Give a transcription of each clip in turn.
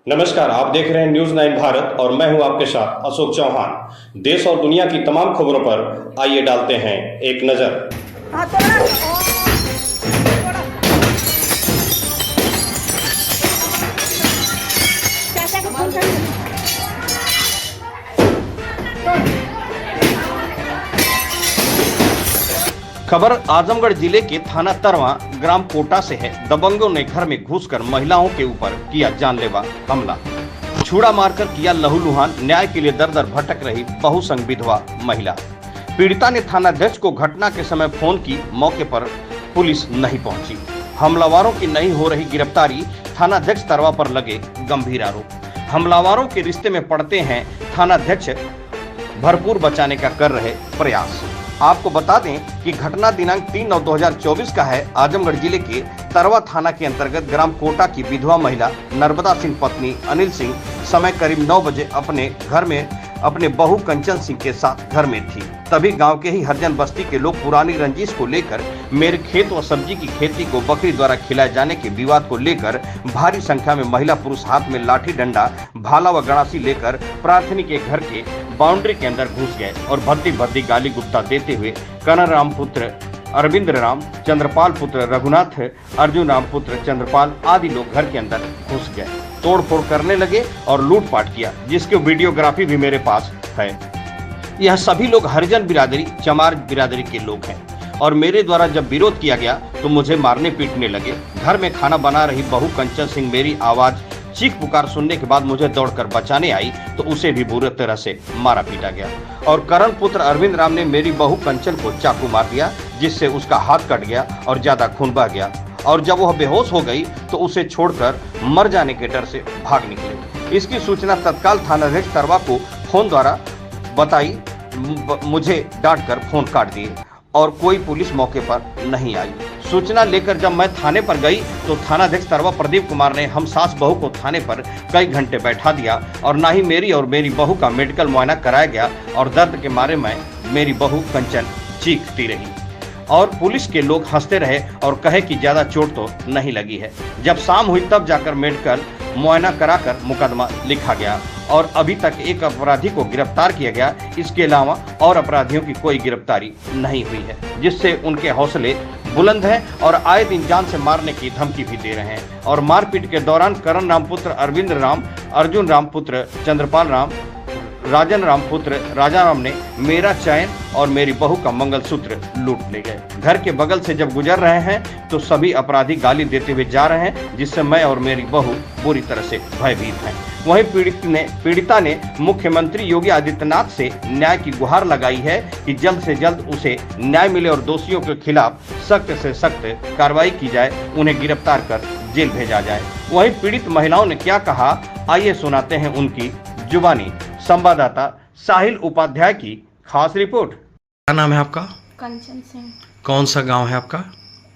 नमस्कार, आप देख रहे हैं न्यूज 9 भारत और मैं हूं आपके साथ अशोक चौहान। देश और दुनिया की तमाम खबरों पर आइए डालते हैं एक नजर। खबर आजमगढ़ जिले के थाना तरवा ग्राम कोटा से है। दबंगों ने घर में घुसकर महिलाओं के ऊपर किया जानलेवा हमला, छुरा मारकर किया लहूलुहान। न्याय के लिए दर दर भटक रही बहुसंग विधवा महिला। पीड़िता ने थानाध्यक्ष को घटना के समय फोन की, मौके पर पुलिस नहीं पहुंची। हमलावरों की नहीं हो रही गिरफ्तारी, थानाध्यक्ष तरवा पर लगे गंभीर आरोप। हमलावरों के रिश्ते में पड़ते हैं थानाध्यक्ष भरपूर बचाने का कर रहे प्रयास। आपको बता दें कि घटना दिनांक 3/9/2024 का है। आजमगढ़ जिले के तरवा थाना के अंतर्गत ग्राम कोटा की विधवा महिला नर्मदा सिंह पत्नी अनिल सिंह समय करीब 9 बजे अपने घर में अपने बहू कंचन सिंह के साथ घर में थी। तभी गांव के ही हरिजन बस्ती के लोग पुरानी रंजिश को लेकर मेरे खेत व सब्जी की खेती को बकरी द्वारा खिलाए जाने के विवाद को लेकर भारी संख्या में महिला पुरुष हाथ में लाठी डंडा भाला व गणासी लेकर प्रार्थनी के घर के बाउंड्री के अंदर घुस गए और भद्दी भद्दी गाली गुप्ता देते हुए कनर राम पुत्र अरविंद राम, चंद्रपाल पुत्र रघुनाथ, अर्जुन राम पुत्र चंद्रपाल आदि लोग घर के अंदर घुस गए, तोड़फोड़ करने लगे और लूटपाट किया, जिसकी वीडियोग्राफी भी मेरे पास है। यह सभी लोग हरिजन बिरादरी चमार बिरादरी के लोग हैं और मेरे द्वारा जब विरोध किया गया तो मुझे मारने पीटने लगे। घर में खाना बना रही बहू कंचन सिंह मेरी आवाज चीख पुकार सुनने के बाद मुझे दौड़कर बचाने आई तो उसे भी बुरी तरह से मारा पीटा गया और करण पुत्र अरविंद राम ने मेरी बहू कंचन को चाकू मार दिया, जिससे उसका हाथ कट गया और ज्यादा खून बह गया और जब वह बेहोश हो गई तो उसे छोड़कर मर जाने के डर से भाग निकले। इसकी सूचना तत्काल थानाध्यक्ष तरवा को फोन द्वारा बताई, मुझे डांटकर फोन काट दिए और कोई पुलिस मौके पर नहीं आई। सूचना लेकर जब मैं थाने पर गई तो थानाध्यक्ष तरवा प्रदीप कुमार ने हम सास बहू को थाने पर कई घंटे बैठा दिया और ना ही मेरी और मेरी बहू का मेडिकल मुआयना कराया गया और दर्द के मारे मेरी बहू कंचन चीखती रही और पुलिस के लोग हंसते रहे और कहे कि ज्यादा चोट तो नहीं लगी है। जब शाम हुई तब जाकर मेडिकल मुआयना कराकर मुकदमा लिखा गया और अभी तक एक अपराधी को गिरफ्तार किया गया। इसके अलावा और अपराधियों की कोई गिरफ्तारी नहीं हुई है, जिससे उनके हौसले बुलंद हैं और आए दिन जान से मारने की धमकी भी दे रहे हैं। और मारपीट के दौरान करण राम पुत्र अरविंद राम, अर्जुन राम पुत्र चंद्रपाल राम, राजन राम पुत्र राजा राम ने मेरा चैन और मेरी बहू का मंगलसूत्र लूट ले गए। घर के बगल से जब गुजर रहे हैं तो सभी अपराधी गाली देते हुए जा रहे हैं, जिससे मैं और मेरी बहू बुरी तरह से भयभीत हैं। वहीं पीड़िता ने मुख्यमंत्री योगी आदित्यनाथ से न्याय की गुहार लगाई है कि जल्द से जल्द उसे न्याय मिले और दोषियों के खिलाफ सख्त से सख्त कार्रवाई की जाए, उन्हें गिरफ्तार कर जेल भेजा जाए। वहीं पीड़ित महिलाओं ने क्या कहा, आइए सुनाते हैं उनकी जुबानी। संवाददाता साहिल उपाध्याय की खास रिपोर्ट। क्या नाम है आपका? कंचन सिंह। कौन सा गांव है आपका?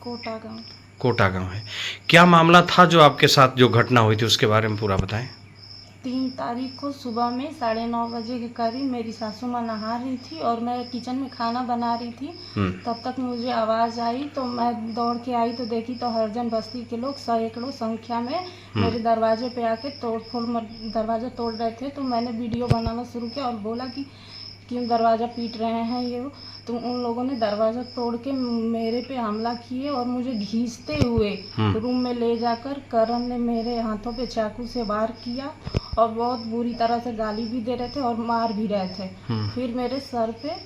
कोटा गांव। कोटा गांव है। क्या मामला था जो आपके साथ जो घटना हुई थी उसके बारे में पूरा बताएं। 3 तारीख को सुबह में 9:30 बजे के करीब मेरी सासू माँ नहा रही थी और मैं किचन में खाना बना रही थी। तब तक मुझे आवाज़ आई तो मैं दौड़ के आई तो देखी तो हरिजन बस्ती के लोग सैकड़ों संख्या में मेरे दरवाजे पे आके दरवाज़ा तोड़ रहे थे। तो मैंने वीडियो बनाना शुरू किया और बोला कि क्यों दरवाज़ा पीट रहे हैं ये। तो उन लोगों ने दरवाज़ा तोड़ के मेरे पे हमला किए और मुझे घींचते हुए रूम में ले जाकर करण ने मेरे हाथों पे चाकू से वार किया और बहुत बुरी तरह से गाली भी दे रहे थे और मार भी रहे थे। फिर मेरे सर पे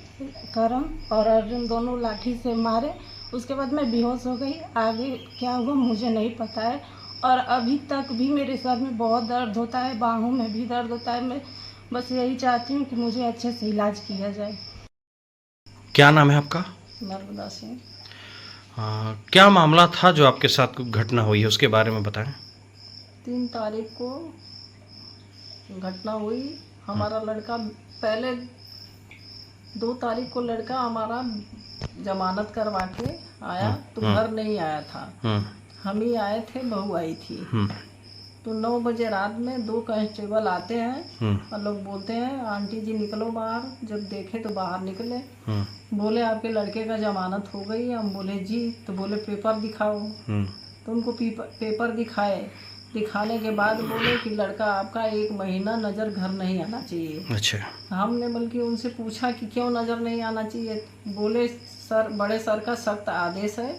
करण और अर्जुन दोनों लाठी से मारे। उसके बाद मैं बेहोश हो गई। आगे क्या हुआ मुझे नहीं पता है और अभी तक भी मेरे सर में बहुत दर्द होता है, बाहों में भी दर्द होता है। मैं बस यही चाहती हूँ कि मुझे अच्छे से इलाज किया जाए। क्या नाम है आपका? नर्मदा सिंह। क्या मामला था जो आपके साथ घटना हुई है उसके बारे में बताएं। 3 तारीख को घटना हुई। हमारा लड़का पहले 2 तारीख को लड़का हमारा जमानत करवा के आया तो घर नहीं आया था। हम ही आए थे, बहू आई थी। तो 9 बजे रात में 2 कांस्टेबल आते हैं और लोग बोलते हैं आंटी जी निकलो बाहर। जब देखे तो बाहर निकले, बोले आपके लड़के का जमानत हो गई। हम बोले जी। तो बोले पेपर दिखाओ। तो उनको पेपर दिखाए दिखाने के बाद बोले कि लड़का आपका 1 महीना नज़र घर नहीं आना चाहिए। अच्छा। हमने बल्कि उनसे पूछा कि क्यों नज़र नहीं आना चाहिए, बोले सर बड़े सर का सख्त आदेश है,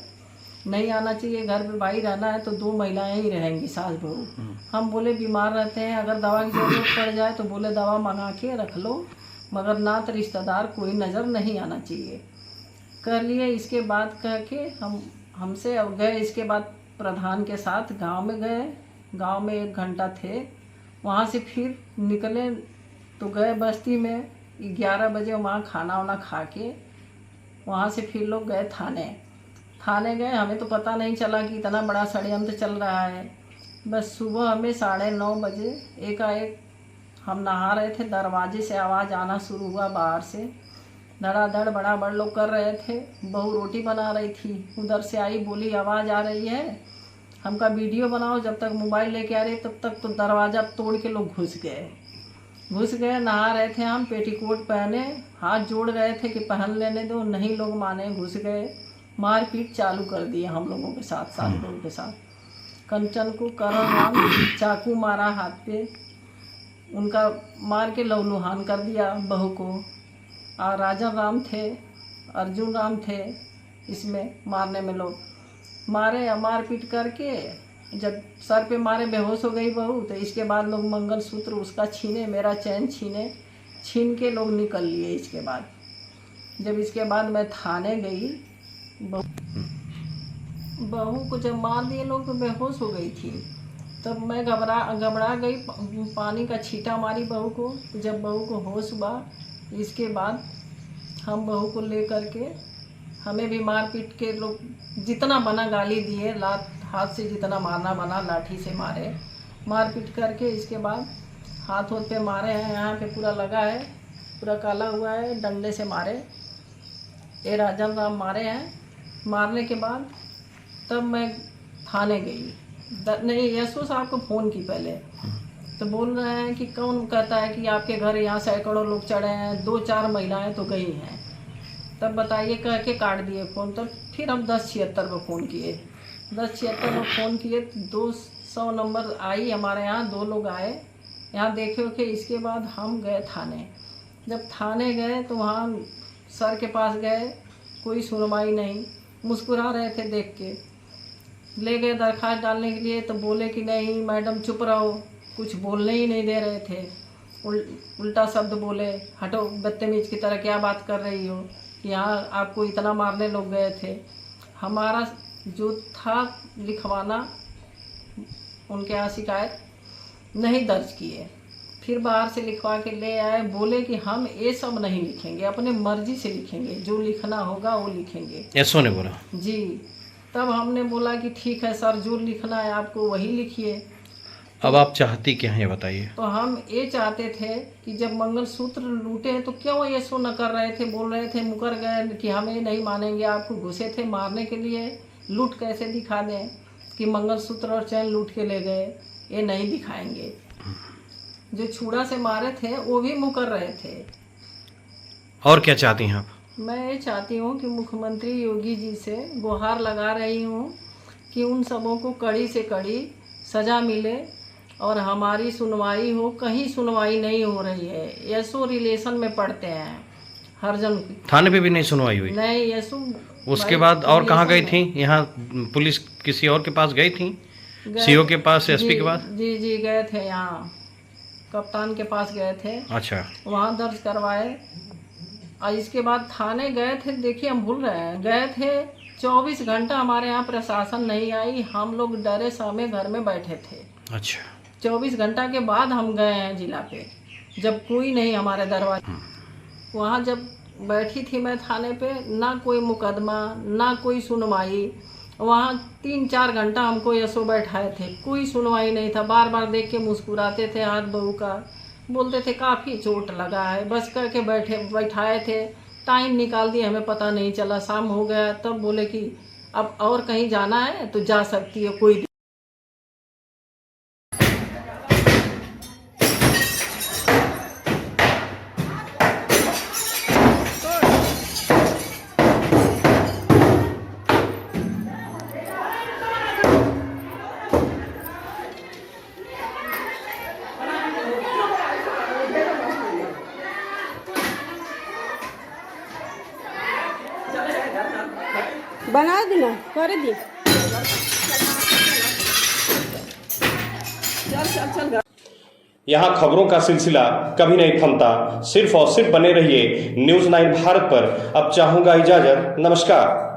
नहीं आना चाहिए, घर पे भाई रहना है तो 2 महिलाएं ही रहेंगी, सास बहू। हम बोले बीमार रहते हैं, अगर दवा की ज़रूरत पड़ जाए तो बोले दवा मंगा के रख लो, मगर नात रिश्तेदार कोई नज़र नहीं आना चाहिए। कर लिए। इसके बाद कह के हमसे अब गए। इसके बाद प्रधान के साथ गांव में गए। गांव में 1 घंटा थे, वहाँ से फिर निकले तो गए बस्ती में। 11 बजे वहाँ खाना वाना खा के वहाँ से फिर लोग गए थाने गए। हमें तो पता नहीं चला कि इतना बड़ा षड्यंत्र चल रहा है। बस सुबह हमें 9:30 बजे एकाएक हम नहा रहे थे, दरवाजे से आवाज़ आना शुरू हुआ बाहर से, धड़ाधड़ बड़ा लोग कर रहे थे। बहू रोटी बना रही थी, उधर से आई, बोली आवाज़ आ रही है, हमका वीडियो बनाओ। जब तक मोबाइल लेके आ रही तब तक तो दरवाज़ा तोड़ के लोग घुस गए। नहा रहे थे हम, पेटीकोट पहने, हाथ जोड़ रहे थे कि पहन लेने दो, नहीं लोग माने, घुस गए। मारपीट चालू कर दिए हम लोगों के साथ, 7 लोगों के साथ। कंचन को करण राम चाकू मारा हाथ पे, उनका मार के लहूलुहान कर दिया बहू को। और राजन राम थे, अर्जुन राम थे, इसमें मारने में लोग मारे। मारपीट करके जब सर पे मारे, बेहोश हो गई बहू। तो इसके बाद लोग मंगलसूत्र उसका छीने, मेरा चैन छीन के लोग निकल लिए। इसके बाद मैं थाने गई, बहू को जब मार दिए लोग तो बेहोश हो गई थी। तब मैं घबरा गई, पानी का छींटा मारी बहू को। जब बहू को होश हुआ, इसके बाद हम बहू को ले करके, हमें भी मार पीट के लोग जितना बना गाली दिए, लात हाथ से जितना मारना बना लाठी से मारे, मार पीट करके। इसके बाद हाथ पे मारे हैं, यहाँ पे पूरा लगा है, पूरा काला हुआ है, डंडे से मारे। ये राजन राम मारे हैं। मारने के बाद तब मैं थाने गई। नहीं, यशो साहब को फ़ोन की पहले, तो बोल रहे हैं कि कौन कहता है कि आपके घर यहाँ सैकड़ों लोग चढ़े हैं, 2-4 महिलाएं तो गई हैं। तब बताइए, कह के काट दिए फ़ोन। तब फिर हम 1076 पर फ़ोन किए। 1076 पर फ़ोन किए तो 200 नंबर आई हमारे यहाँ, 2 लोग आए यहाँ देखे कि। इसके बाद हम गए थाने। जब थाने गए तो वहाँ सर के पास गए, कोई सुनवाई नहीं, मुस्कुरा रहे थे देख के। ले गए दरख्वास्त डालने के लिए, तो बोले कि नहीं मैडम चुप रहो, कुछ बोलने ही नहीं दे रहे थे। उल्टा शब्द बोले, हटो बदतमीज की तरह, क्या बात कर रही हो, यहाँ आपको इतना मारने लोग गए थे। हमारा जो था लिखवाना, उनके यहाँ शिकायत नहीं दर्ज किए। फिर बाहर से लिखवा के ले आए, बोले कि हम ये सब नहीं लिखेंगे, अपने मर्जी से लिखेंगे, जो लिखना होगा वो लिखेंगे। ऐसो ने बोला जी। तब हमने बोला कि ठीक है सर, जो लिखना है आपको वही लिखिए। अब आप चाहती क्या हैं ये बताइए। तो हम ये चाहते थे कि जब मंगलसूत्र लूटे तो क्यों ये सो न कर रहे थे, बोल रहे थे, मुकर गए कि हमें नहीं मानेंगे, आपको घुसे थे मारने के लिए, लूट कैसे दिखा दें कि मंगलसूत्र और चैन लूट के ले गए, ये नहीं दिखाएंगे। जो छुड़ा से मारे थे वो भी मुकर रहे थे। और क्या चाहती हैं आप। मैं ये चाहती हूँ कि मुख्यमंत्री योगी जी से गुहार लगा रही हूँ कि उन सबों को कड़ी से कड़ी सज़ा मिले और हमारी सुनवाई हो। कहीं सुनवाई नहीं हो रही है। यशो रिलेशन में पढ़ते हैं हरजन की, थाने पे भी नहीं सुनवाई हुई। नहीं यशो। उसके बाद और कहाँ गई थी, यहाँ पुलिस किसी और के पास गई थी, सीओ के पास, एसपी के पास। जी गए थे, यहाँ कप्तान के पास गए थे। अच्छा। वहाँ दर्ज करवाए और इसके बाद थाने गए थे। देखिए हम भूल रहे हैं, गए थे 24 घंटा हमारे यहाँ प्रशासन नहीं आई, हम लोग डरे सामे घर में बैठे थे। अच्छा। 24 घंटा के बाद हम गए हैं जिला पे, जब कोई नहीं हमारे दरवाजे। वहाँ जब बैठी थी मैं थाने पे, ना कोई मुकदमा ना कोई सुनवाई। वहाँ 3-4 घंटा हमको यशो बैठाए थे, कोई सुनवाई नहीं था। बार बार देख के मुस्कुराते थे, हाथ बहू का, बोलते थे काफ़ी चोट लगा है, बस करके बैठाए थे। टाइम निकाल दिए, हमें पता नहीं चला, शाम हो गया। तब बोले कि अब और कहीं जाना है तो जा सकती है, कोई बना देना कर दी। यहाँ खबरों का सिलसिला कभी नहीं थमता। सिर्फ और सिर्फ बने रहिए न्यूज़ 9 भारत पर। अब चाहूंगा इजाजत। नमस्कार।